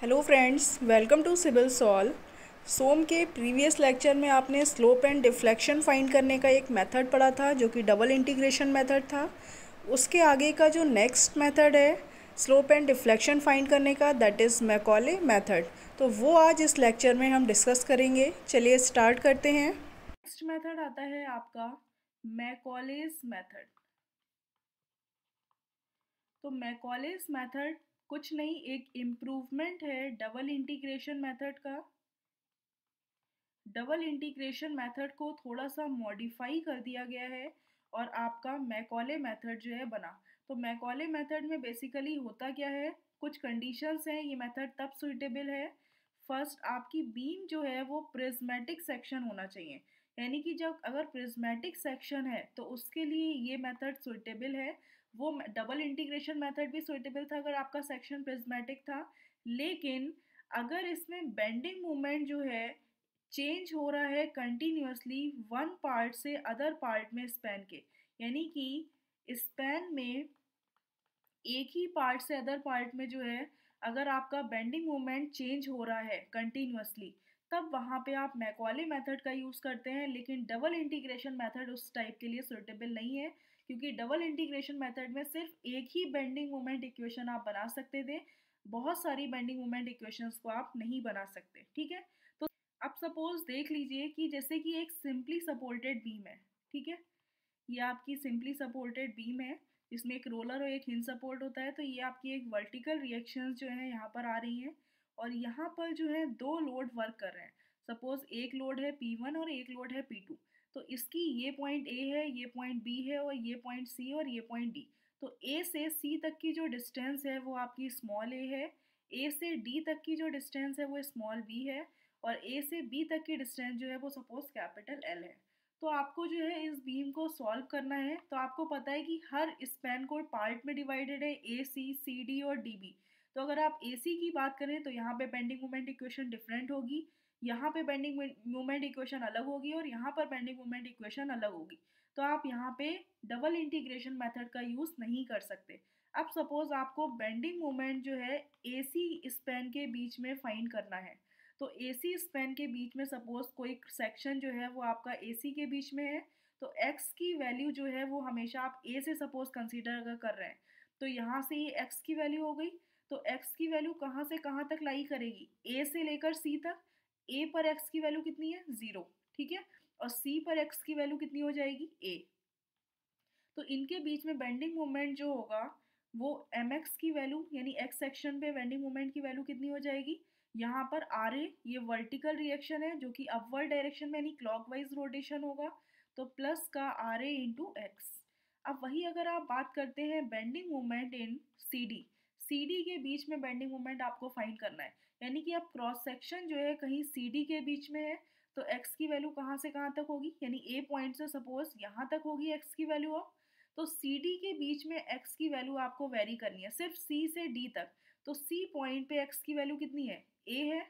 Hello friends, welcome to civil solve. SOM के previous lecture में आपने स्लोप एंड डिफ्लेक्शन फाइंड करने का एक मेथड पढ़ा था जो कि डबल इंटीग्रेशन मेथड था। उसके आगे का जो नेक्स्ट मेथड है स्लोप एंड डिफ्लेक्शन फाइंड करने का, दैट इज़ मैकॉले मेथड। तो वो आज इस लेक्चर में हम डिस्कस करेंगे। चलिए स्टार्ट करते हैं। नेक्स्ट मेथड आता है आपका मैकॉलेस मेथड। तो मैकॉलेस मेथड कुछ नहीं, एक इम्प्रूवमेंट है डबल इंटीग्रेशन मेथड का। डबल इंटीग्रेशन मेथड को थोड़ा सा मॉडिफाई कर दिया गया है और आपका मैकॉले मेथड जो है बना। तो मैकॉले मेथड में बेसिकली होता क्या है, कुछ कंडीशंस हैं, ये मेथड तब सुइटेबल है। फर्स्ट, आपकी बीम जो है वो प्रिज्मेटिक सेक्शन होना चाहिए, यानी कि जब अगर प्रिज्मेटिक सेक्शन है तो उसके लिए ये मेथड सुइटेबल है। वो डबल इंटीग्रेशन मेथड भी सुइटेबल था अगर आपका सेक्शन प्रिज्मेटिक था। लेकिन अगर इसमें बेंडिंग मोमेंट जो है चेंज हो रहा है कंटिन्यूअसली वन पार्ट से अदर पार्ट में स्पैन के, यानी कि स्पैन में एक ही पार्ट से अदर पार्ट में जो है अगर आपका बेंडिंग मोमेंट चेंज हो रहा है कंटिन्यूअसली, तब वहाँ पे आप मैकॉले मेथड का यूज़ करते हैं। लेकिन डबल इंटीग्रेशन मेथड उस टाइप के लिए सुइटेबल नहीं है, क्योंकि डबल इंटीग्रेशन मेथड में सिर्फ एक ही बेंडिंग मोमेंट इक्वेशन आप बना सकते थे, बहुत सारी बेंडिंग मोमेंट इक्वेशंस को आप नहीं बना सकते। ठीक है, तो अब सपोज देख लीजिए कि जैसे कि एक सिंपली सपोर्टेड बीम है। ठीक है, ये आपकी सिंपली सपोर्टेड बीम है जिसमें एक रोलर और एक हिंज सपोर्ट होता है। तो ये आपकी एक वर्टिकल रिएक्शंस जो है यहाँ पर आ रही हैं और यहाँ पर जो है दो लोड वर्क कर रहे हैं। सपोज एक लोड है P1 और एक लोड है P2। तो इसकी ये पॉइंट A है, ये पॉइंट B है और ये पॉइंट C और ये पॉइंट D। तो A से C तक की जो डिस्टेंस है वो आपकी स्मॉल a है, A से D तक की जो डिस्टेंस है वो स्मॉल b है और A से B तक की डिस्टेंस जो है वो सपोज कैपिटल L है। तो आपको जो है इस बीम को सॉल्व करना है। तो आपको पता है कि हर स्पैन को पार्ट में डिवाइडेड है, ए सी, सी डी और डी बी। तो अगर आप ए सी की बात करें तो यहाँ पे बेंडिंग मोमेंट इक्वेशन डिफरेंट होगी, यहाँ पे बेंडिंग मोमेंट इक्वेशन अलग होगी और यहाँ पर बेंडिंग मोमेंट इक्वेशन अलग होगी। तो आप यहाँ पे डबल इंटीग्रेशन मेथड का यूज़ नहीं कर सकते। अब सपोज आपको बेंडिंग मोमेंट जो है ए सी स्पैन के बीच में फाइंड करना है। तो एसी स्पैन के बीच में सपोज कोई सेक्शन जो है वो आपका एसी के बीच में है, तो एक्स की वैल्यू जो है वो हमेशा आप ए से सपोज कंसीडर अगर कर रहे हैं तो यहाँ से ये एक्स की वैल्यू हो गई। तो एक्स की वैल्यू कहाँ से कहाँ तक लाई करेगी, ए से लेकर सी तक। ए पर एक्स की वैल्यू कितनी है, 0। ठीक है, और सी पर एक्स की वैल्यू कितनी हो जाएगी, ए। तो इनके बीच में बेंडिंग मोमेंट जो होगा वो एम एक्स की वैल्यू, यानी एक्स सेक्शन पे बेंडिंग मोमेंट की वैल्यू कितनी हो जाएगी, यहाँ पर आर ए, ये वर्टिकल रिएक्शन है जो कि अपवर्ड डायरेक्शन में यानी क्लॉकवाइज रोटेशन होगा, तो प्लस का आर ए इंटू एक्स। अब वही अगर आप बात करते हैं bending moment in C D, C D के बीच में बेंडिंग मोमेंट आपको फाइंड करना है, यानी कि अब क्रॉस सेक्शन जो है कहीं सी डी के बीच में है, तो x की वैल्यू कहाँ से कहाँ तक होगी, यानी a पॉइंट से सपोज यहाँ तक होगी x की वैल्यू। अब तो सी डी के बीच में x की वैल्यू आपको वेरी करनी है सिर्फ c से d तक। तो c पॉइंट पे x की वैल्यू कितनी है, a है,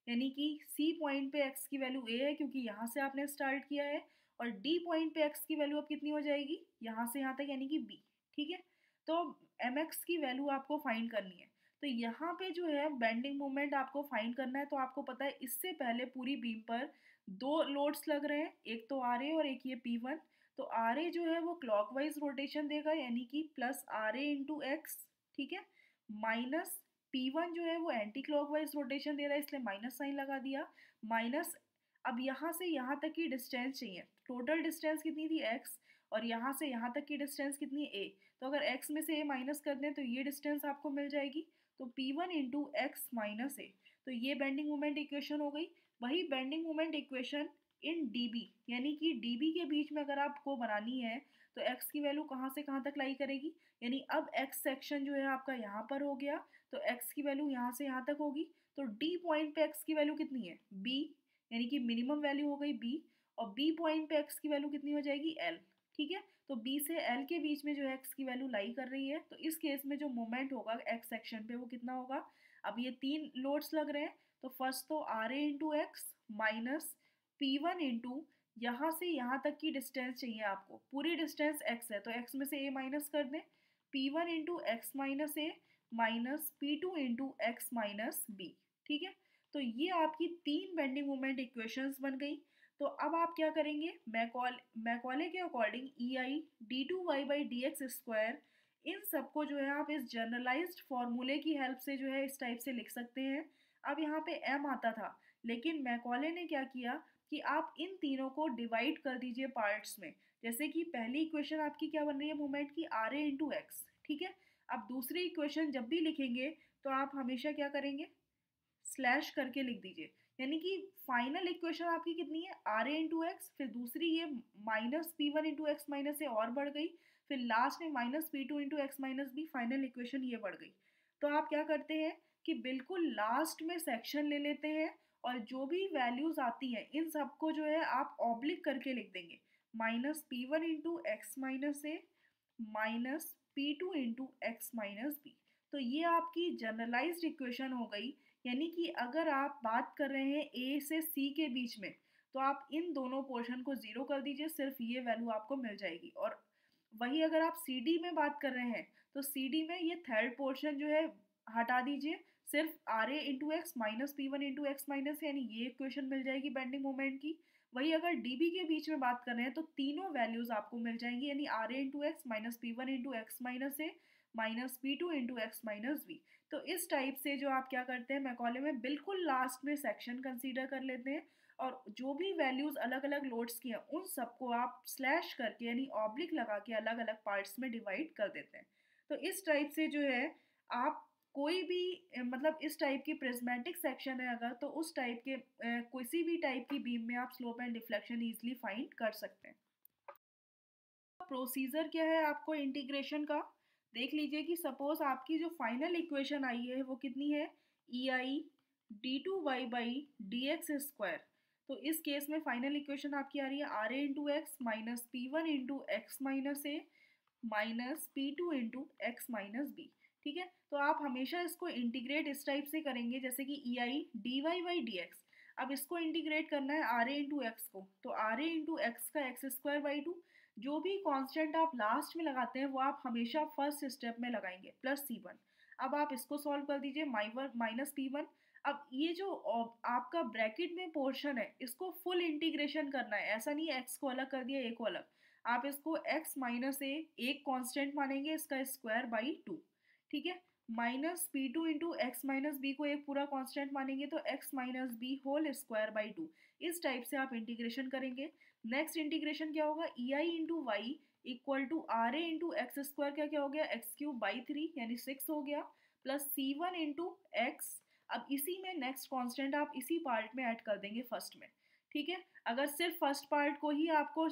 यानी कि c पॉइंट पे x की वैल्यू a है क्योंकि यहाँ से आपने स्टार्ट किया है। और d पॉइंट पे x की वैल्यू अब कितनी हो जाएगी, यहाँ से यहाँ तक यानी कि b। ठीक है, तो mx की वैल्यू आपको फाइंड करनी है। तो यहाँ पे जो है बेंडिंग मोमेंट आपको फाइंड करना है। तो आपको पता है इससे पहले पूरी बीम पर दो लोड्स लग रहे हैं, एक तो आर ए और एक ये P1। तो आर ए जो है वो क्लॉकवाइज रोटेशन देगा, यानी कि plus R A into X. ठीक है, माइनस P1 जो है वो एंटी क्लॉकवाइज रोटेशन दे रहा है, इसलिए माइनस साइन लगा दिया। माइनस, अब यहाँ से यहाँ तक की डिस्टेंस चाहिए, टोटल डिस्टेंस कितनी थी x और यहाँ से यहाँ तक की डिस्टेंस कितनी है a। तो अगर x में से a माइनस कर दें तो ये डिस्टेंस आपको मिल जाएगी, तो P1 into x minus A. तो ये बेंडिंग मोमेंट इक्वेशन हो गई। वही bending moment equation in dB, यानी कि dB के बीच में अगर आपको बनानी है तो x की वैल्यू कहाँ से कहाँ तक लाई करेगी, यानी अब x सेक्शन जो है आपका यहाँ पर हो गया, तो x की वैल्यू यहाँ से यहाँ तक होगी। तो D पॉइंट पे x की वैल्यू कितनी है, b, यानी कि मिनिमम वैल्यू हो गई b। और b पॉइंट पे x की वैल्यू कितनी हो जाएगी, l। ठीक है, तो b से l के बीच में जो x की वैल्यू लाई कर रही है, तो इस केस में जो मोमेंट होगा x सेक्शन पे वो कितना होगा। अब ये तीन लोड्स लग रहे हैं, तो फर्स्ट तो R A into x minus P1 into यहाँ से यहाँ तक की डिस्टेंस चाहिए आपको, पूरी डिस्टेंस x है तो x में से a माइनस कर दें, P1 into x minus A minus P2 into x minus B. ठीक है, तो ये आपकी तीन बेंडिंग मोमेंट इक्वेशंस बन गई। तो अब आप क्या करेंगे, मैकॉले के according E I D two Y by D X square, इन सबको जो है आप इस जनरलाइज्ड फॉर्मूले की हेल्प से जो है इस टाइप से लिख सकते हैं। अब यहाँ पे m आता था, लेकिन मैकॉले ने क्या किया कि आप इन तीनों को डिवाइड कर दीजिए पार्ट्स में। जैसे कि पहली इक्वेशन आपकी क्या बन रही है मोमेंट की, आर ए इंटू एक्स। ठीक है, अब दूसरी इक्वेशन जब भी लिखेंगे तो आप हमेशा क्या करेंगे, स्लैश करके लिख दीजिए। यानी कि फाइनल इक्वेशन आपकी कितनी है, आर ए इंटू एक्स, फिर दूसरी ये minus P one into x minus A और बढ़ गई, फिर लास्ट में minus P two into x minus B, final equation ये बढ़ गई। तो आप क्या करते हैं कि बिल्कुल लास्ट में सेक्शन ले लेते हैं और जो भी वैल्यूज आती हैं इन सबको जो है आप ऑब्लिक करके लिख देंगे, minus P one into x minus A minus P two into x minus B. तो ये आपकी जनरलाइज्ड इक्वेशन हो गई। यानी कि अगर आप बात कर रहे हैं ए से सी के बीच में, तो आप इन दोनों पोर्शन को ज़ीरो कर दीजिए, सिर्फ ये वैल्यू आपको मिल जाएगी। और वही अगर आप सी डी में बात कर रहे हैं तो सी डी में ये थर्ड पोर्शन जो है हटा दीजिए, सिर्फ R A into x minus P one into x minus, यानी ये इक्वेशन मिल जाएगी बेंडिंग मोमेंट की। वही अगर डी बी के बीच में बात कर रहे हैं तो तीनों वैल्यूज आपको मिल जाएंगी, यानी R A into x minus P one into x minus A minus P two into x minus B. तो इस टाइप से जो आप क्या करते हैं, मैकॉले में बिल्कुल लास्ट में सेक्शन कंसीडर कर लेते हैं और जो भी वैल्यूज अलग अलग लोड्स की हैं उन सबको आप स्लैश करके यानी ऑब्लिक लगा के अलग अलग पार्ट्स में डिवाइड कर देते हैं। तो इस टाइप से जो है आप कोई भी मतलब इस टाइप की प्रिज्मेटिक सेक्शन है अगर, तो उस टाइप के किसी भी टाइप की बीम में आप slope and deflection easily find कर सकते हैं। प्रोसीजर क्या है आपको इंटीग्रेशन का, देख लीजिए कि सपोज आपकी जो फाइनल इक्वेशन आई है वो कितनी है, E I D two Y by D X square. तो इस केस में फाइनल इक्वेशन आपकी आ रही है R A into x minus P one into x minus A minus P two into x minus B. ठीक है, तो आप हमेशा इसको इंटीग्रेट इस टाइप से करेंगे जैसे कि E I D Y by D X. अब इसको इंटीग्रेट करना है आर ए इंटू एक्स को, तो आर ए इंटू एक्स का एक्स स्क्वायर बाई टू, जो भी कांस्टेंट आप लास्ट में लगाते हैं वो आप हमेशा फर्स्ट स्टेप में लगाएंगे, प्लस सी वन। अब आप इसको सॉल्व कर दीजिए, माइनस पी वन। अब ये जो आपका ब्रैकेट में पोर्शन है इसको फुल इंटीग्रेशन करना है, ऐसा नहीं है एक्स को अलग कर दिया ए को अलग। आप इसको एक्स माइनस ए एक कांस्टेंट मानेंगे, इसका स्क्वायर बाई टू। ठीक है, minus P two into x minus B को एक पूरा कांस्टेंट मानेंगे तो X minus B whole square by two. इस टाइप से आप इंटीग्रेशन करेंगे। नेक्स्ट इंटीग्रेशन क्या होगा, E I into Y equal to R A into x square का क्या हो गया, एक्स क्यूब बाई थ्री यानी सिक्स हो गया, प्लस सी वन इंटू एक्स। अब इसी में नेक्स्ट कांस्टेंट आप इसी पार्ट में ऐड कर देंगे फर्स्ट में। ठीक है, अगर सिर्फ फर्स्ट पार्ट को ही आपको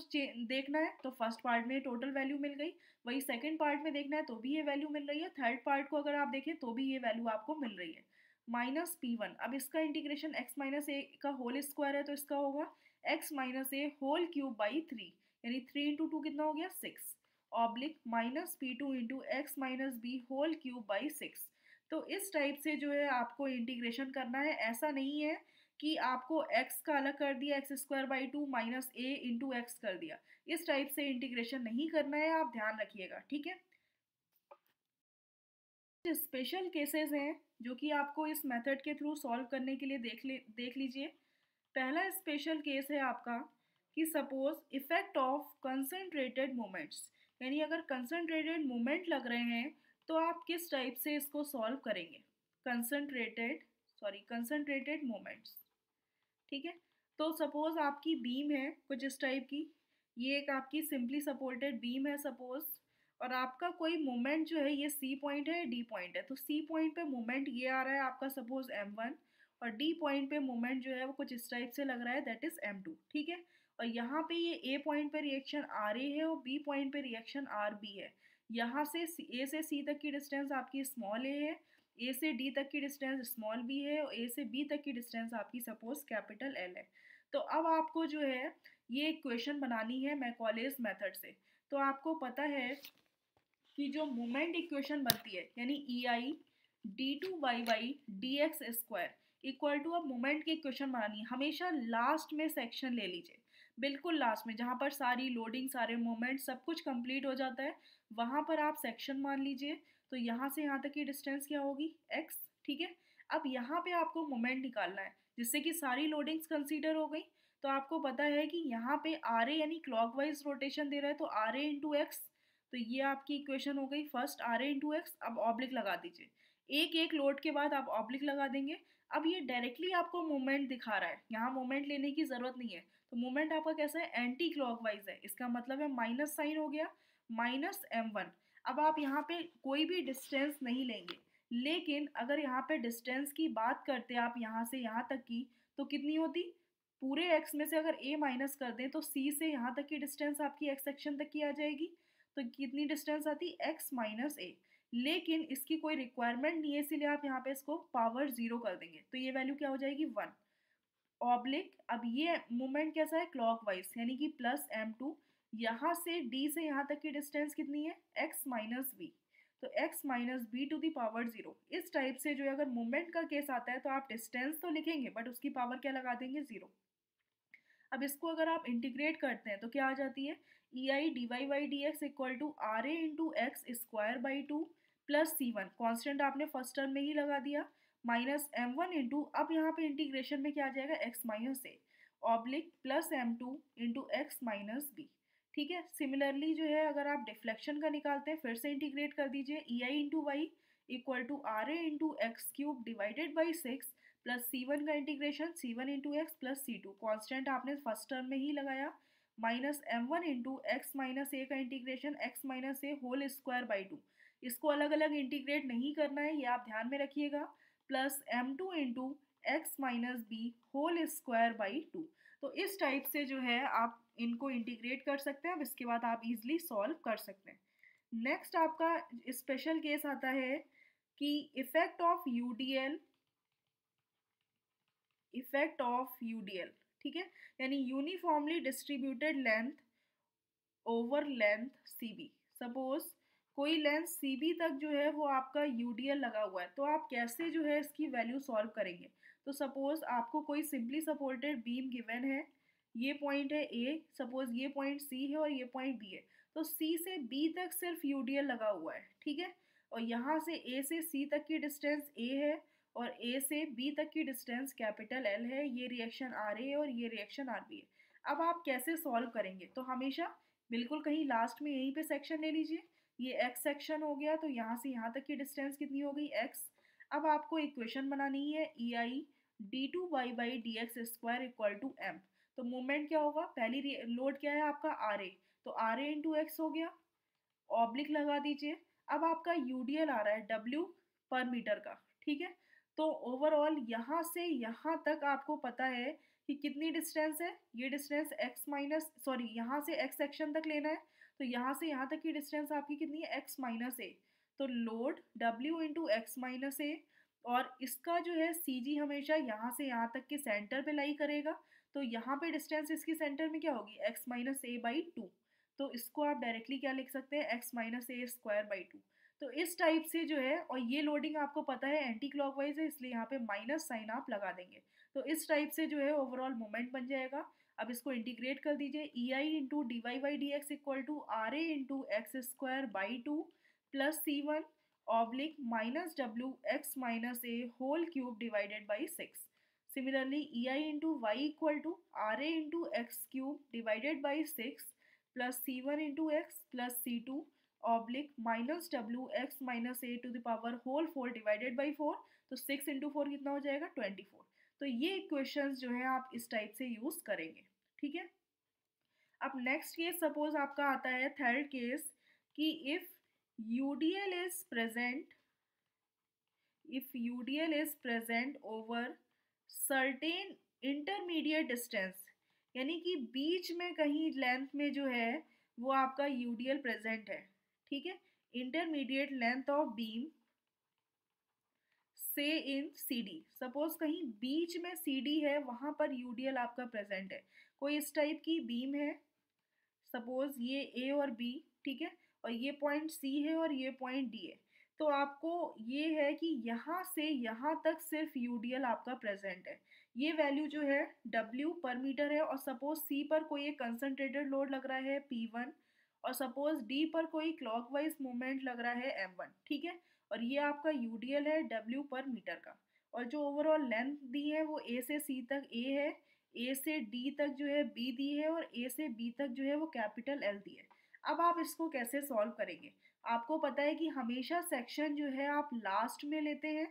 देखना है तो फर्स्ट पार्ट में टोटल वैल्यू मिल गई, वही सेकंड पार्ट में देखना है तो भी ये वैल्यू मिल रही है, थर्ड पार्ट को अगर आप देखें तो भी ये वैल्यू आपको मिल रही है। माइनस पी वन, अब इसका इंटीग्रेशन एक्स माइनस ए का होल स्क्वायर है तो इसका होगा X minus A whole cube by three, यानी थ्री इंटू टू कितना हो गया six, oblique minus P two into x minus B whole cube by six. तो इस टाइप से जो है आपको इंटीग्रेशन करना है, ऐसा नहीं है कि आपको x का अलग कर दिया x square by two minus A into x कर दिया, इस टाइप से इंटीग्रेशन नहीं करना है, आप ध्यान रखिएगा। ठीक है, स्पेशल केसेस हैं जो कि आपको इस मेथड के थ्रू सॉल्व करने के लिए देख लीजिए। पहला स्पेशल केस है आपका कि suppose effect of concentrated moments, यानी अगर कंसंट्रेटेड मोमेंट लग रहे हैं तो आप किस टाइप से इसको सॉल्व करेंगे, कंसंट्रेटेड मोमेंट्स। ठीक है, तो सपोज आपकी बीम है कुछ इस टाइप की, ये एक आपकी सिंपली सपोर्टेड बीम है सपोज, और आपका कोई मोमेंट जो है ये सी पॉइंट है डी पॉइंट है, तो सी पॉइंट पे मोमेंट ये आ रहा है आपका सपोज m1, और डी पॉइंट पे मोमेंट जो है वो कुछ इस टाइप से लग रहा है दैट इज m2। ठीक है, और यहाँ पे ये ए पॉइंट पे रिएक्शन आर ए है और बी पॉइंट पे रिएक्शन आर बी है। यहाँ से ए से सी तक की डिस्टेंस आपकी स्मॉल ए है, ए से डी तक की डिस्टेंस स्मॉल बी है और ए से बी तक की डिस्टेंस आपकी सपोज कैपिटल एल है। तो अब आपको जो है ये इक्वेशन बनानी है मैकॉलेज मेथड से। तो आपको पता है कि जो मोमेंट इक्वेशन बनती है यानी E I D two Y by D X square equal to, अब मोमेंट की इक्वेशन बनानी है हमेशा लास्ट में सेक्शन ले लीजिए, बिल्कुल लास्ट में जहाँ पर सारी लोडिंग सारे मोमेंट सब कुछ कंप्लीट हो जाता है वहाँ पर आप सेक्शन मान लीजिए। तो यहाँ से यहाँ तक की डिस्टेंस क्या होगी, x, ठीक है। अब यहाँ पे आपको मोमेंट निकालना है जिससे कि सारी लोडिंग्स कंसीडर हो गई। तो आपको पता है कि यहाँ पे आर ए यानी क्लॉकवाइज रोटेशन दे रहा है तो आर ए इंटू एक्स, तो ये आपकी इक्वेशन हो गई first, R A into X. अब ऑब्लिक लगा दीजिए, एक एक लोड के बाद आप ऑब्लिक लगा देंगे। अब ये डायरेक्टली आपको मोमेंट दिखा रहा है, यहाँ मोमेंट लेने की ज़रूरत नहीं है। तो मोमेंट आपका कैसा है, एंटी क्लॉकवाइज है, इसका मतलब है माइनस साइन हो गया, -m1। अब आप यहाँ पे कोई भी डिस्टेंस नहीं लेंगे, लेकिन अगर यहाँ पे डिस्टेंस की बात करते आप यहाँ से यहाँ तक की, तो कितनी होती, पूरे x में से अगर a माइनस कर दें तो c से यहाँ तक की डिस्टेंस आपकी x सेक्शन तक की आ जाएगी। तो कितनी डिस्टेंस आती, x माइनस ए। लेकिन इसकी कोई रिक्वायरमेंट नहीं है, इसीलिए आप यहाँ पे इसको पावर 0 कर देंगे, तो ये वैल्यू क्या हो जाएगी, 1। ऑब्लिक, अब ये मूवमेंट कैसा है, क्लॉकवाइज, यानी कि +m2। यहाँ से d से यहाँ तक की डिस्टेंस कितनी है, x माइनस बी, तो x minus B to the power 0। इस टाइप से जो है अगर मूवमेंट का केस आता है तो आप डिस्टेंस तो लिखेंगे बट उसकी पावर क्या लगा देंगे, 0। अब इसको अगर आप इंटीग्रेट करते हैं तो क्या आ जाती है, E I D Y by D x equal to R A into x square by 2 plus c1, constant आपने फर्स्ट टर्म में ही लगा दिया, -m1 इंटू, अब यहाँ पे इंटीग्रेशन में क्या आ जाएगा, x minus A oblique +m2 into x minus B, ठीक है। सिमिलरली जो है अगर आप डिफ्लेक्शन का निकालते हैं, फिर से इंटीग्रेट कर दीजिए, E I into Y equal to R A into x cube divided by 6 plus c1 का integration c1 into x plus c2, constant आपने फर्स्ट टर्म में ही लगाया, -m1 into x minus A का integration x minus A whole square by 2। इसको अलग अलग integrate नहीं करना है, ये आप ध्यान में रखिएगा, plus m2 into x minus B whole square by 2। तो इस टाइप से जो है आप इनको इंटीग्रेट कर सकते हैं। अब इसके बाद आप इजीली सॉल्व कर सकते हैं। नेक्स्ट आपका स्पेशल केस आता है कि इफेक्ट ऑफ यूडीएल, ठीक है, यानी uniformly distributed length over length C B. Suppose कोई लेंथ सी बी तक जो है वो आपका यूडीएल लगा हुआ है, तो आप कैसे जो है इसकी वैल्यू सॉल्व करेंगे। तो सपोज आपको कोई सिंपली सपोर्टेड बीम गिवन है, ये पॉइंट है ए, सपोज ये पॉइंट सी है और ये पॉइंट बी है, तो सी से बी तक सिर्फ यूडीएल लगा हुआ है, ठीक है। और यहाँ से ए से सी तक की डिस्टेंस ए है और ए से बी तक की डिस्टेंस कैपिटल एल है, ये रिएक्शन आर ए है और ये रिएक्शन आर बी है। अब आप कैसे सॉल्व करेंगे, तो हमेशा बिल्कुल कहीं लास्ट में यहीं पे सेक्शन ले लीजिए, ये एक्स सेक्शन हो गया, तो यहाँ से यहाँ तक की डिस्टेंस कितनी हो गई, एक्स। अब आपको इक्वेशन बनानी है, E I D two Y by D X square equal to M. तो मूवमेंट क्या होगा, पहली लोड क्या है आपका आर ए, तो आर ए इंटू एक्स हो गया, ऑब्लिक लगा दीजिए। अब आपका यूडीएल आ रहा है डब्ल्यू पर मीटर का, ठीक है। तो ओवरऑल यहाँ से यहाँ तक आपको पता है कि कितनी डिस्टेंस है, ये डिस्टेंस x माइनस, सॉरी यहाँ से x सेक्शन तक लेना है, तो यहाँ से यहाँ तक की डिस्टेंस आपकी कितनी है, x माइनस ए। तो load w into x minus A, और इसका जो है सी जी हमेशा यहाँ से यहाँ तक के सेंटर पे लाई करेगा, तो यहाँ पे डिस्टेंस इसकी सेंटर में क्या होगी, x माइनस ए बाई 2। तो इसको आप डायरेक्टली क्या लिख सकते हैं, x minus A square by 2। तो इस टाइप से जो है, और ये लोडिंग आपको पता है एंटी क्लॉकवाइज है, इसलिए यहाँ पे माइनस साइन आप लगा देंगे। तो इस टाइप से जो है ओवरऑल मोमेंट बन जाएगा। अब इसको इंटीग्रेट कर दीजिए, E I into D Y by D x equal to R A into x square by 2 plus c1 oblique minus W X minus A whole cube divided by 6। Similarly E I into Y equal to R A into x cube divided by 6 plus c1 into x plus c2 oblique minus W X minus A to the power whole 4 divided by 4। तो 6 into 4 कितना हो जाएगा, 24। तो ये equations जो है आप इस टाइप से यूज करेंगे, ठीक है। अब नेक्स्ट केस सपोज आपका आता है थर्ड केस कि if UDL is present, over certain intermediate distance, यानी कि बीच में कहीं लेंथ में जो है वो आपका यूडीएल प्रेजेंट है, ठीक है। इंटरमीडिएट लेंथ ऑफ बीम से इन सी डी, सपोज कहीं बीच में सी डी है, वहां पर यूडीएल आपका प्रेजेंट है। कोई इस टाइप की बीम है, सपोज ये ए और बी, ठीक है, और ये पॉइंट सी है और ये पॉइंट डी है। तो आपको ये है कि यहाँ से यहाँ तक सिर्फ यूडीएल आपका प्रेजेंट है। ये वैल्यू जो है W पर मीटर है, और सपोज सी पर कोई एक कंसंट्रेटेड लोड लग रहा है P1 और सपोज डी पर कोई क्लॉकवाइज मूवमेंट लग रहा है m1, ठीक है, और ये आपका यूडीएल है w पर मीटर का, और जो ओवरऑल लेंथ दी है वो a से c तक a है, a से d तक जो है b दी है, और a से b तक जो है वो कैपिटल L दी है। अब आप इसको कैसे सॉल्व करेंगे? आपको पता है कि हमेशा सेक्शन जो है आप लास्ट में लेते हैं,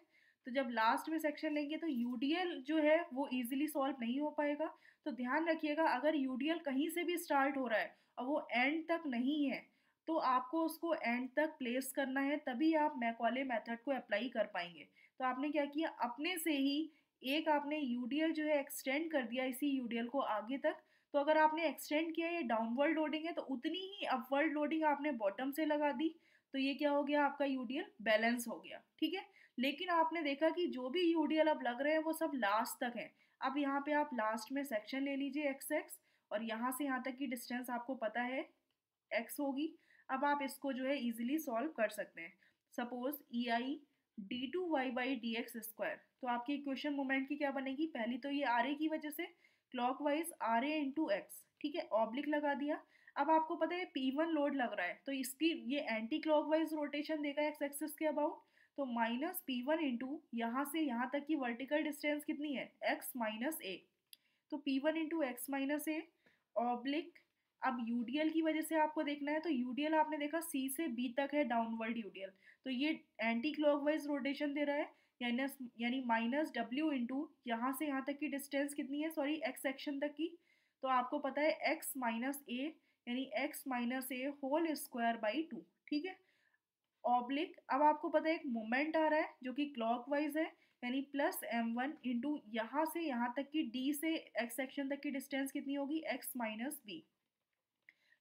तो जब लास्ट में सेक्शन लेंगे तो यूडीएल जो है वो इजीली सॉल्व नहीं हो पाएगा। तो ध्यान रखिएगा, अगर यूडीएल कहीं से भी स्टार्ट हो रहा है और वो एंड तक नहीं है, तो आपको उसको एंड तक प्लेस करना है, तभी आप मैकॉले मेथड को अप्लाई कर पाएंगे। तो आपने क्या किया, अपने से ही एक आपने यूडीएल जो है एक्सटेंड कर दिया इसी यूडीएल को आगे तक। तो अगर आपने एक्सटेंड किया, ये डाउनवर्ड लोडिंग है, तो उतनी ही अपवर्ड लोडिंग आपने बॉटम से लगा दी, तो ये क्या हो गया, आपका यूडीएल बैलेंस हो गया, ठीक है। लेकिन आपने देखा कि जो भी यूडीएल अब लग रहे हैं वो सब लास्ट तक है। अब यहाँ पे आप लास्ट में सेक्शन ले लीजिए एक्स एक्स, और यहाँ से यहाँ तक की डिस्टेंस आपको पता है एक्स होगी। अब आप इसको जो है इजीली सॉल्व कर सकते हैं। Suppose E I D two Y by D X square, तो आपकी इक्वेशन मोमेंट की क्या बनेगी, पहली तो ये आर ए की वजह से clockwise R A into X, ठीक है, ऑब्लिक लगा दिया। अब आपको पता है P1 लोड लग रहा है, तो इसकी ये एंटी क्लॉकवाइज रोटेशन देगा एक्स एक्सिस के अबाउट, तो माइनस P1 इंटू यहाँ से यहाँ तक की वर्टिकल डिस्टेंस कितनी है, x माइनस ए, तो P1 into x minus A oblique. अब यूडीएल की वजह से आपको देखना है, तो यूडीएल आपने देखा C से B तक है डाउनवर्ड यूडीएल, तो ये एंटी क्लॉकवाइज रोटेशन दे रहा है, यानी माइनस W इंटू यहाँ से यहाँ तक की डिस्टेंस कितनी है, सॉरी एक्स सेक्शन तक की, तो आपको पता है x माइनस ए, यानी x minus A whole square by 2, ठीक है, ऑब्लिक। अब आपको पता है एक मोमेंट आ रहा है जो कि क्लॉकवाइज है, यानी प्लस m1 इंटू यहाँ से यहाँ तक की d से x सेक्शन तक की डिस्टेंस कितनी होगी, x minus B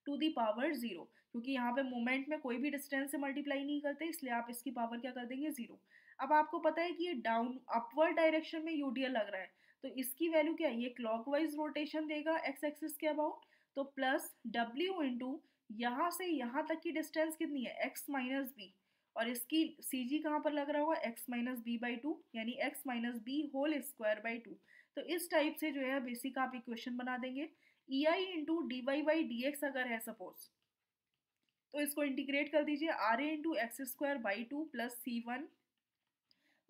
to the power 0, क्योंकि यहाँ पे मोमेंट में कोई भी डिस्टेंस से मल्टीप्लाई नहीं करते, इसलिए आप इसकी पावर क्या कर देंगे, 0। अब आपको पता है कि ये डाउन अपवर्ड डायरेक्शन में यूडीएल लग रहा है, तो इसकी वैल्यू क्या है, ये क्लॉकवाइज रोटेशन देगा एक्स एक्सिस के अबाउट, तो प्लस डब्ल्यू इंटू यहाँ से यहाँ तक की डिस्टेंस कितनी है, एक्स माइनस बी, और इसकी सी जी कहाँ पर लग रहा होगा, एक्स माइनस बी बाई 2, यानी X minus B whole square by 2। तो इस टाइप से जो है बेसिक आप इक्वेशन बना देंगे। E I into D Y by D X अगर है सपोज, तो इसको इंटीग्रेट कर दीजिए, R A into x square by 2 plus C1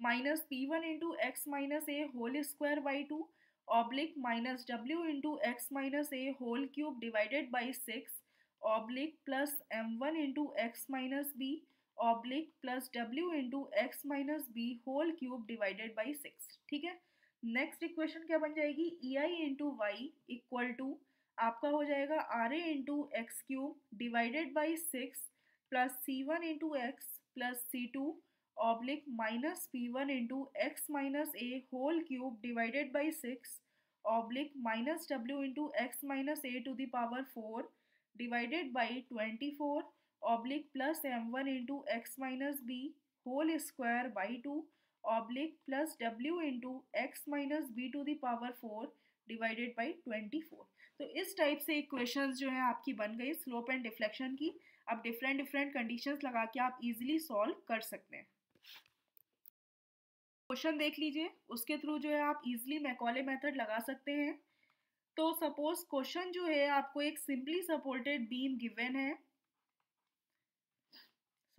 minus P1 into x minus A whole square by 2 oblique minus W into x minus A whole cube divided by 6 oblique plus M1 into x minus B oblique plus W into x minus B whole cube divided by 6, ठीक है। Next equation क्या बन जाएगी, E I into Y equal to आपका हो जाएगा R A into x cube divided by 6 plus C1 into x plus C2 oblique minus P1 into x minus A whole cube divided by 6 oblique minus W into x minus A to the power 4 divided by 24 oblique plus M1 into x minus B whole square by 2 oblique plus W into x minus B to the power 4 divided by 24। तो इस type से equations जो है आपकी बन गई slope and deflection की। अब डिफरेंट डिफरेंट कंडीशंस लगा के आप इजीली सॉल्व कर सकते हैं। क्वेश्चन देख लीजिए, उसके थ्रू जो है आप इजीली मैकॉले मेथड लगा सकते हैं। तो सपोज क्वेश्चन जो है आपको एक सिंपली सपोर्टेड बीम गिवन है,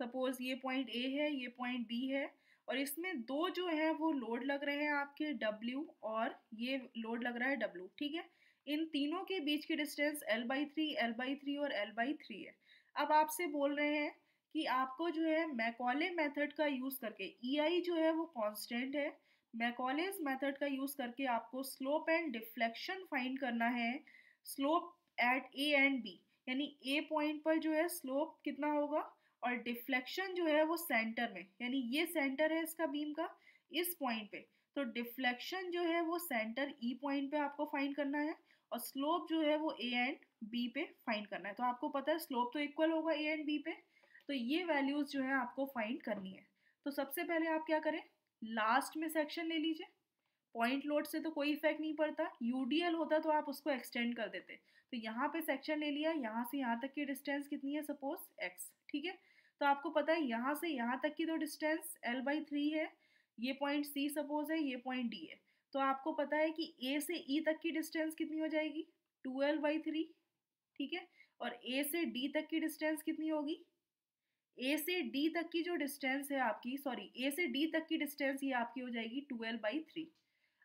सपोज ये पॉइंट ए है, ये पॉइंट बी है, और इसमें दो जो है वो लोड लग रहे हैं आपके W और ये लोड लग रहा है W, ठीक है। इन तीनों के बीच की डिस्टेंस L/3, L/3 और L/3 है। अब आपसे बोल रहे हैं कि आपको जो है मैकॉले मेथड का यूज़ करके, EI जो है वो कांस्टेंट है, मैकॉलेस मेथड का यूज़ करके आपको स्लोप एंड डिफ्लेक्शन फाइंड करना है, slope at A and B, यानी ए पॉइंट पर जो है स्लोप कितना होगा और डिफ्लेक्शन जो है वो सेंटर में, यानी ये सेंटर है इसका बीम का इस पॉइंट पे, तो डिफ्लेक्शन जो है वो सेंटर ई पॉइंट पे आपको फाइंड करना है, और स्लोप जो है वो ए एंड बी पे फाइंड करना है। तो आपको पता है स्लोप तो इक्वल होगा ए एंड बी पे, तो ये वैल्यूज जो है आपको फाइंड करनी है। तो सबसे पहले आप क्या करें, लास्ट में सेक्शन ले लीजिए, पॉइंट लोड से तो कोई इफेक्ट नहीं पड़ता, यूडीएल होता तो आप उसको एक्सटेंड कर देते। तो यहाँ पे सेक्शन ले लिया, यहाँ से यहाँ तक की डिस्टेंस कितनी है, सपोज x, ठीक है। तो आपको पता है यहाँ से यहाँ तक की तो डिस्टेंस L/3 है, ये पॉइंट C सपोज है, ये पॉइंट D है, तो आपको पता है कि A से E तक की डिस्टेंस कितनी हो जाएगी, 2L/3, ठीक है। और ए से डी तक की डिस्टेंस कितनी होगी? ए से डी तक की जो डिस्टेंस है आपकी, सॉरी, ए से डी तक की डिस्टेंस ये आपकी हो जाएगी 12/3।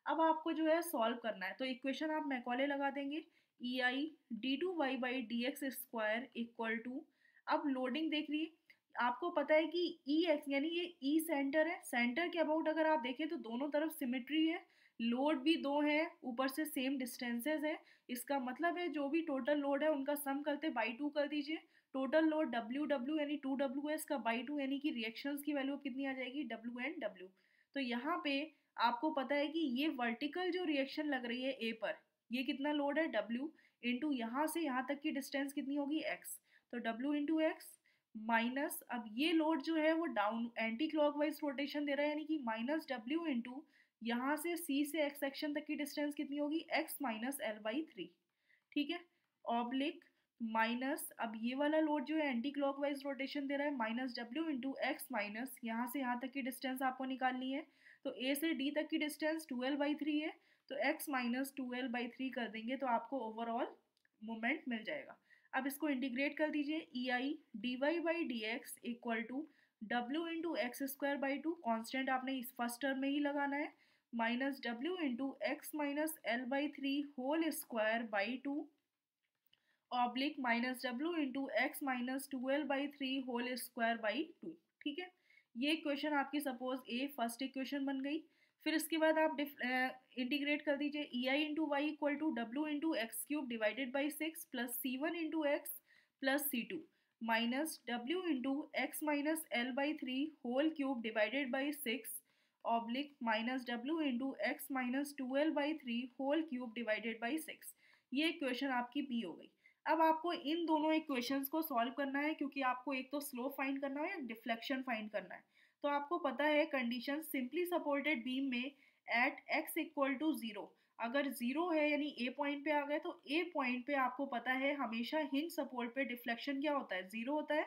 अब आपको जो है सॉल्व करना है, तो इक्वेशन आप मैकॉले लगा देंगे, E I D two Y by D X square equal to, अब लोडिंग देख लीजिए, आपको पता है कि ई एक्स यानी ये ई सेंटर है, सेंटर के अबाउट अगर आप देखें तो दोनों तरफ सिमेट्री है, लोड भी दो है, ऊपर से सेम डिस्टेंसेज है, इसका मतलब है जो भी टोटल लोड है उनका सम करते बाई टू कर दीजिए, टोटल लोड डब्ल्यू डब्ल्यू यानी 2W का बाई टू यानी कि रिएक्शंस की वैल्यू कितनी आ जाएगी, डब्ल्यू एन डब्ल्यू। तो यहाँ पे आपको पता है कि ये वर्टिकल जो रिएक्शन लग रही है ए पर, ये कितना लोड है W इंटू यहाँ से यहाँ तक की डिस्टेंस कितनी होगी x, तो W इंटू एक्स माइनस, अब ये लोड जो है वो डाउन एंटी क्लॉकवाइज रोटेशन दे रहा है यानी कि माइनस W इंटू यहाँ से C से x सेक्शन तक की डिस्टेंस कितनी होगी x माइनस L/3, ठीक है, ऑब्लिक माइनस, अब ये वाला लोड जो है एंटी क्लॉकवाइज रोटेशन दे रहा है minus W into x minus यहाँ से यहाँ तक की डिस्टेंस आपको निकालनी है, तो ए से डी तक की डिस्टेंस 12/3 है, तो x माइनस 12/3 कर देंगे तो आपको ओवरऑल मोमेंट मिल जाएगा। अब इसको इंटीग्रेट कर दीजिए, E I D Y by D x equal to W into x square by two, constant आपने इस फर्स्ट टर्म में ही लगाना है, minus W into x minus L/3 whole square by two oblique minus W into x minus 12/3 whole square by two, ठीक है। ये equation आपकी सपोज ए फर्स्ट इक्वेशन बन गई। फिर इसके बाद आप इंटीग्रेट कर दीजिए, E I into Y equal to W into x cube divided by 6 plus C1 into x plus C2 minus W into x minus L/3 whole cube divided by 6 oblique minus W into x minus 12/3 whole cube divided by 6। ये equation आपकी B हो गई। अब आपको इन दोनों equations को solve करना है, क्योंकि आपको एक तो स्लोप फाइंड करना है या डिफ्लेक्शन फाइंड करना है। तो आपको पता है कंडीशन सिंपली सपोर्टेड बीम में एट x इक्वल टू 0, अगर 0 है यानी ए पॉइंट पे आ गए, तो ए पॉइंट पे आपको पता है हमेशा हिंज सपोर्ट पे डिफ्लेक्शन क्या होता है, 0 होता है,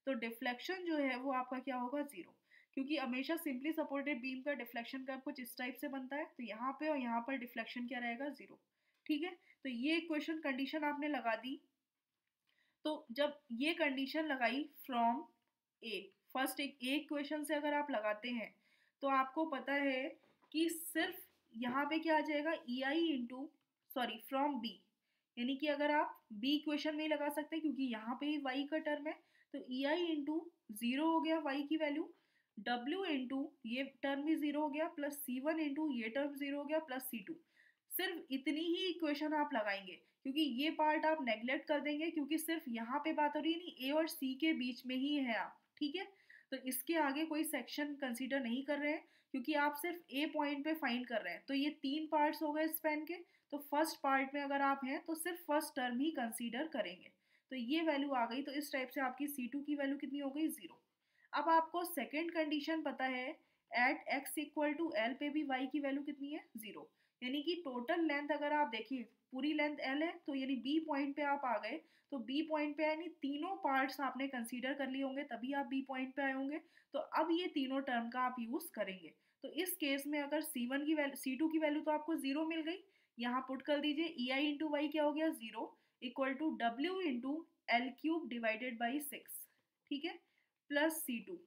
तो डिफ्लेक्शन जो है वो आपका क्या होगा, 0, क्योंकि हमेशा सिंपली सपोर्टेड बीम का डिफ्लेक्शन का कुछ इस टाइप से बनता है, तो यहाँ पे और यहाँ पर डिफ्लेक्शन क्या रहेगा, 0, ठीक है। तो ये इक्वेशन कंडीशन आपने लगा दी। तो जब ये कंडीशन लगाई फ्रॉम ए, फर्स्ट एक इक्वेशन से अगर आप लगाते हैं तो आपको पता है कि सिर्फ यहाँ पे क्या आ जाएगा, ई I into, sorry, from B, यानी कि अगर आप बी इक्वेशन में ही लगा सकते हैं क्योंकि यहाँ पे ही वाई का टर्म है, तो ई आई इंटू जीरो हो गया वाई की वैल्यू, डब्ल्यू इंटू ये टर्म भी जीरो हो गया, प्लस C1 इंटू ये टर्म जीरो हो गया, प्लस C2। सिर्फ इतनी ही इक्वेशन आप लगाएंगे, क्योंकि ये पार्ट आप नेग्लेक्ट कर देंगे, क्योंकि सिर्फ यहाँ पे बात हो रही है नहीं, ए और सी के बीच में ही है आप, ठीक है। तो इसके आगे कोई सेक्शन कंसीडर नहीं कर रहे हैं, क्योंकि आप सिर्फ ए पॉइंट पे फाइंड कर रहे हैं। तो ये तीन पार्ट्स हो गए स्पैन के, तो फर्स्ट पार्ट में अगर आप हैं तो सिर्फ फर्स्ट टर्म ही कंसीडर करेंगे, तो ये वैल्यू आ गई। तो इस टाइप से आपकी C2 की वैल्यू कितनी हो गई, 0। अब आपको सेकेंड कंडीशन पता है, at x equal to L पे भी y की वैल्यू कितनी है, 0, यानी कि टोटल लेंथ अगर आप देखिए पूरी लेंथ l है, तो यानी b पॉइंट पे आप आ गए, तो b पॉइंट पे यानी तीनों पार्ट्स आपने कंसीडर कर लिए होंगे तभी आप b पॉइंट पे आए होंगे। तो अब ये तीनों टर्म का आप यूज करेंगे, तो इस केस में अगर C1 की वैल्यू, C2 की वैल्यू तो आपको 0 मिल गई, यहाँ पुट कर दीजिए, ई आई इंटू वाई क्या हो गया, 0 equal to W into L cube divided by 6, ठीक है, प्लस C2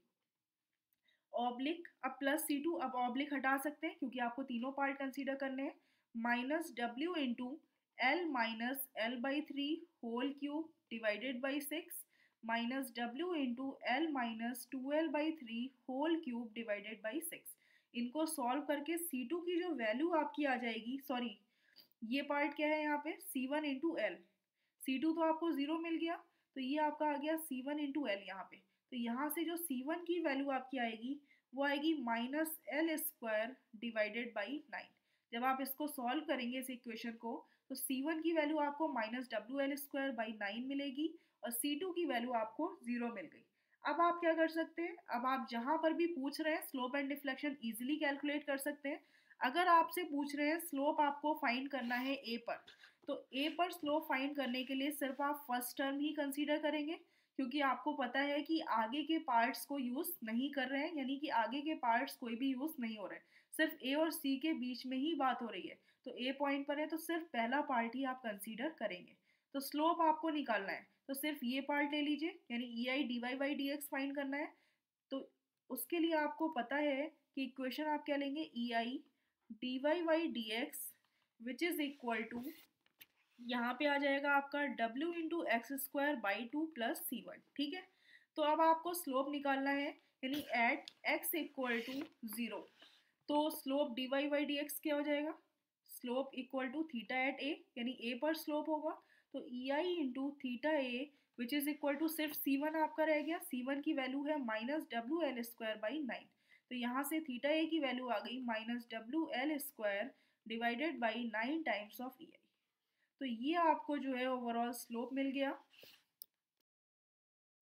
ऑब्लिक, अब प्लस C2, अब ऑब्लिक हटा सकते हैं क्योंकि आपको तीनों पार्ट कंसीडर करने हैं, minus W into L minus L/3 whole cube divided by 6 minus W into L minus 2L/3 whole cube divided by 6। इनको सॉल्व करके C2 की जो वैल्यू आपकी आ जाएगी, सॉरी ये पार्ट क्या है यहाँ पे, C1 इंटू एल, C2 तो आपको 0 मिल गया, तो ये आपका आ गया C1 इंटू एल यहाँ पे, तो यहाँ से जो C1 की वैल्यू आपकी आएगी वो आएगी minus L square divided by 9। जब आप इसको सॉल्व करेंगे इस इक्वेशन को, तो C1 की वैल्यू आपको माइनस डब्ल्यू एल स्क्वायर बाई 9 मिलेगी और C2 की वैल्यू आपको 0 मिल गई। अब आप क्या कर सकते हैं, अब आप जहाँ पर भी पूछ रहे हैं slope and deflection easily calculate कर सकते हैं। अगर आपसे पूछ रहे हैं स्लोप आपको फाइंड करना है ए पर, तो ए पर स्लोप फाइंड करने के लिए सिर्फ आप फर्स्ट टर्म ही कंसीडर करेंगे, क्योंकि आपको पता है कि आगे के पार्ट्स को यूज़ नहीं कर रहे हैं, यानी कि आगे के पार्ट्स कोई भी यूज़ नहीं हो रहे हैं, सिर्फ ए और सी के बीच में ही बात हो रही है। तो ए पॉइंट पर है तो सिर्फ पहला पार्ट ही आप कंसीडर करेंगे। तो स्लोप आपको निकालना है, तो सिर्फ ये पार्ट ले लीजिए, यानी E I D Y by D x find करना है। तो उसके लिए आपको पता है कि इक्वेशन आप क्या लेंगे, E I D Y by D x which is equal to, यहाँ पे आ जाएगा आपका w into x square by two plus C one. ठीक है, तो अब आपको स्लोप निकालना है, यानी एट x इक्वल टू 0। तो slope d Y by D x क्या हो जाएगा, slope equal to theta at A, यानी ए पर स्लोप होगा। तो E I into theta A which is equal to, सिर्फ सी वन आपका रह गया, सी वन की वैल्यू है माइनस डब्ल्यू एल स्क्वायर बाई 9। तो यहाँ से थीटा ए की वैल्यू आ गई माइनस डब्ल्यू l square divided by 9 times of E I. तो ये आपको जो है ओवरऑल स्लोप मिल गया।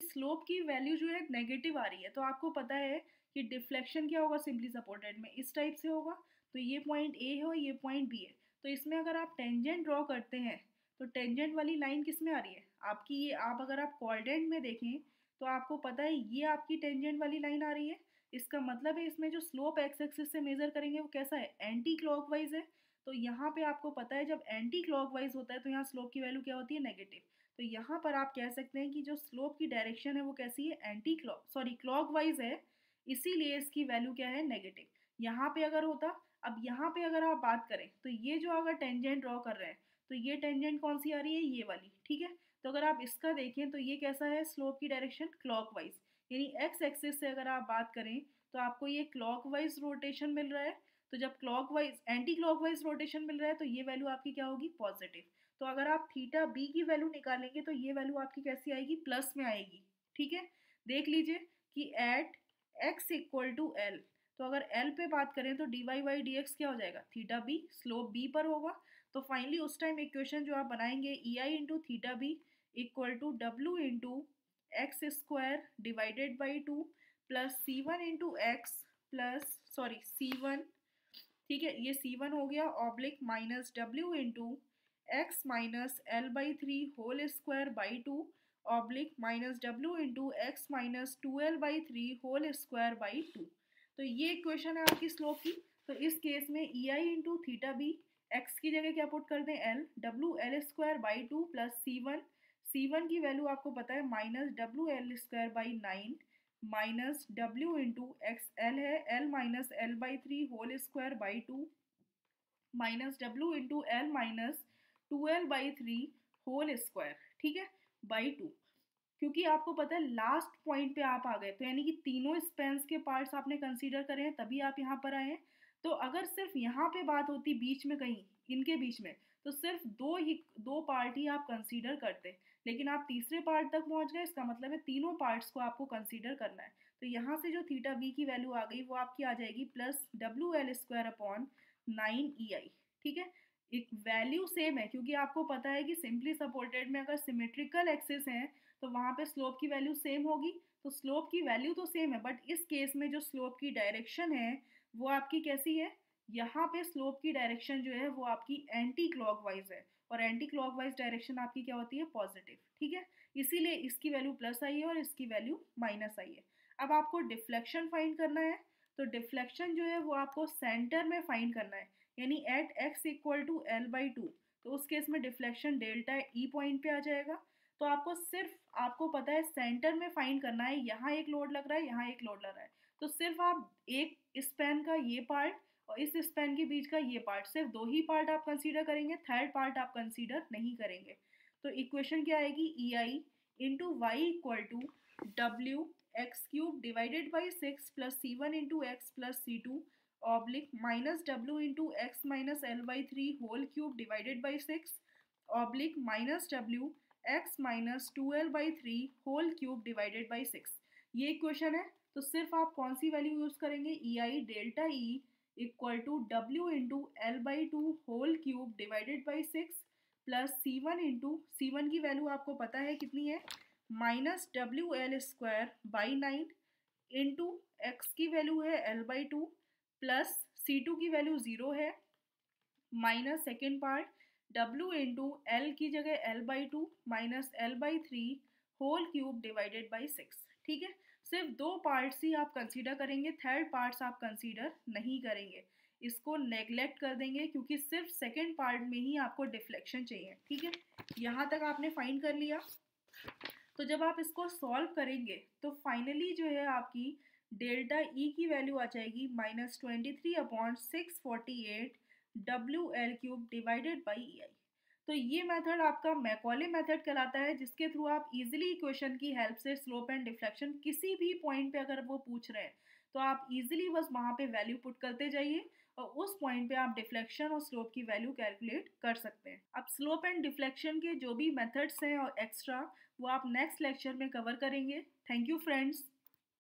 स्लोप की वैल्यू जो है नेगेटिव आ रही है, तो आपको पता है कि डिफ्लेक्शन क्या होगा सिंपली सपोर्टेड में, इस टाइप से होगा। तो ये पॉइंट ए है और ये पॉइंट बी है। तो इसमें अगर आप टेंजेंट ड्रॉ करते हैं तो टेंजेंट वाली लाइन किस में आ रही है आपकी, ये आप अगर आप कोऑर्डिनेट में देखें तो आपको पता है ये आपकी टेंजेंट वाली लाइन आ रही है। इसका मतलब है इसमें जो स्लोप एक्स एक्सिस से मेजर करेंगे वो कैसा है, एंटी क्लॉकवाइज है। तो यहाँ पे आपको पता है जब एंटी क्लॉकवाइज होता है तो यहाँ स्लोप की वैल्यू क्या होती है, नेगेटिव। तो यहाँ पर आप कह सकते हैं कि जो स्लोप की डायरेक्शन है वो कैसी है, एंटी क्लॉक सॉरी क्लॉकवाइज है, इसीलिए इसकी वैल्यू क्या है, नेगेटिव। यहाँ पे अगर होता, अब यहाँ पे अगर आप बात करें तो ये जो अगर टेंजेंट ड्रॉ कर रहे हैं तो ये टेंजेंट कौन सी आ रही है, ये वाली। ठीक है, तो अगर आप इसका देखें तो ये कैसा है, स्लोप की डायरेक्शन क्लॉकवाइज, यानी एक्स एक्सिस से अगर आप बात करें तो आपको ये क्लॉकवाइज रोटेशन मिल रहा है। तो जब क्लॉकवाइज एंटी क्लॉकवाइज रोटेशन मिल रहा है तो ये वैल्यू आपकी क्या होगी, पॉजिटिव। तो अगर आप थीटा बी की वैल्यू निकालेंगे तो ये वैल्यू आपकी कैसी आएगी, प्लस में आएगी। ठीक है, देख लीजिए कि at X equal to L, तो अगर एल पे बात करें तो D Y by D x क्या हो जाएगा, थीटा बी, स्लोप बी पर होगा। तो फाइनली उस टाइम इक्वेशन जो आप बनाएंगे E I into theta B equal to W into x square divided by two plus C one into x plus sorry C one, ठीक है ये सी वन हो गया, oblique minus W into x minus L by three whole square by two oblique minus W into x minus two L by three whole square by two. तो ये equation है आपकी slope की। तो इस case में E I into theta B, x की जगह क्या पुट कर दें, एल, डब्ल्यू l square by two plus C one की वैल्यू आपको पता है माइनस डब्ल्यू l square by 9 minus W into x l है, l minus L by three whole square by two minus W into L minus two L by three whole square, ठीक है, by two. क्योंकि आपको पता है last point पे आप आ गए, तो यानी कि तीनों स्पेंस के पार्ट्स आपने कंसीडर करे हैं तभी आप यहाँ पर आए हैं। तो अगर सिर्फ यहाँ पे बात होती बीच में कहीं इनके बीच में, तो सिर्फ दो पार्ट ही आप कंसीडर करते, लेकिन आप तीसरे पार्ट तक पहुँच गए, इसका मतलब है तीनों पार्ट्स को आपको कंसीडर करना है। तो यहाँ से जो थीटा बी की वैल्यू आ गई वो आपकी आ जाएगी plus W l square upon 9 EI। ठीक है, एक वैल्यू सेम है क्योंकि आपको पता है कि सिंपली सपोर्टेड में अगर सिमेट्रिकल एक्सिस हैं तो वहाँ पे स्लोप की वैल्यू सेम होगी। तो स्लोप की वैल्यू तो सेम है, बट इस केस में जो स्लोप की डायरेक्शन है वो आपकी कैसी है, यहाँ पे स्लोप की डायरेक्शन जो है वो आपकी एंटी क्लॉकवाइज है, और एंटी क्लॉकवाइज डायरेक्शन आपकी क्या होती है, पॉजिटिव। ठीक है, इसीलिए इसकी वैल्यू प्लस आई है और इसकी वैल्यू माइनस आई है। अब आपको डिफ्लेक्शन फाइंड करना है, तो डिफ्लेक्शन जो है वो आपको सेंटर में फाइंड करना है, यानी at X equal to L by two. तो उस केस में डिफ्लेक्शन डेल्टा ई पॉइंट पे आ जाएगा। तो आपको सिर्फ आपको पता है सेंटर में फाइंड करना है, यहाँ एक लोड लग रहा है, यहाँ एक लोड लग रहा है। तो सिर्फ आप एक स्पैन का ये पार्ट और इस स्पैन के बीच का ये पार्ट, सिर्फ दो ही पार्ट आप कंसीडर करेंगे, थर्ड पार्ट आप कंसीडर नहीं करेंगे। तो इक्वेशन क्या आएगी, E I into Y equal to W X cube divided by six plus C one into x plus C two oblique minus W into x minus L by three whole cube divided by six oblique minus W X minus two L by three whole cube divided by six. ये equation है। तो सिर्फ आप कौन सी value use करेंगे, E I delta E equal to W into l by two whole cube divided by six plus C one की value आपको पता है कितनी है, माइनस डब्ल्यू l square by 9 into x की वैल्यू है l by two plus C two की वैल्यू 0 है माइनस सेकेंड पार्ट डब्ल्यू इंटू एल की जगह l by two minus L by three whole cube divided by six. ठीक है, सिर्फ दो पार्ट्स ही आप कंसीडर करेंगे, थर्ड पार्ट्स आप कंसीडर नहीं करेंगे, इसको नेग्लेक्ट कर देंगे क्योंकि सिर्फ सेकेंड पार्ट में ही आपको डिफ्लेक्शन चाहिए। ठीक है, यहाँ तक आपने फाइंड कर लिया। तो जब आप इसको सॉल्व करेंगे तो फाइनली जो है आपकी डेल्टा ई की वैल्यू आ जाएगी -23/648 WL³ divided by E I. तो ये मेथड आपका मैकॉले मेथड कहलाता है, जिसके थ्रू आप इजीली इक्वेशन की हेल्प से स्लोप एंड डिफ्लेक्शन किसी भी पॉइंट पे अगर वो पूछ रहे हैं तो आप इजीली बस वहाँ पे वैल्यू पुट करते जाइए और उस पॉइंट पे आप डिफ्लेक्शन और स्लोप की वैल्यू कैलकुलेट कर सकते हैं। अब स्लोप एंड डिफ्लेक्शन के जो भी मेथड्स हैं और एक्स्ट्रा, वो आप नेक्स्ट लेक्चर में कवर करेंगे। Thank you friends.